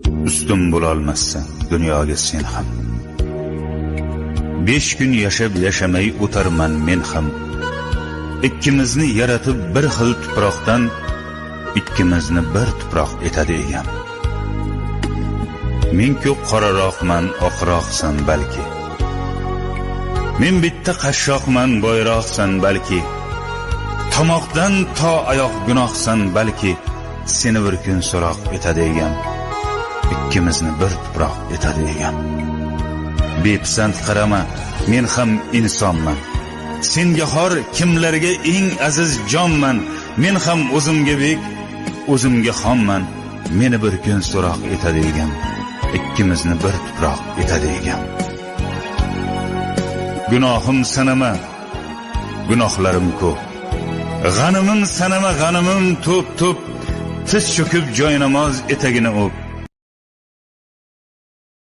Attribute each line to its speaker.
Speaker 1: Ustim bo'lolmassan dunyoga sen ham. 5 kun yashab yashamay o'tarman men ham. Ikkimizni yaratib bir xil tuproqdan, ikkimizni bir tuproq etadi egam. Men ko'p qoraroqman, oqroqsan balki. Men bitta qashshoqman, boyroqsan balki. Tomoqdan to oyoq gunohsan balki. Seni bir kun so'roq etadi egam. Ikkimizni bir tuproq etadi egam. Bepisand qarama, men ham insonman. Senga xor kimlarga eng aziz jonman. Men ham o'zimga bek, o'zimga xonman. Meni bir kun so'roq etadi egam. Ikkimizni bir tuproq etadi egam. Gunohim sanama, gunohlarim ko'p. G'animim sanama, g'animim to'p-to'p. Tiz cho'kib joy namoz etagini o'p.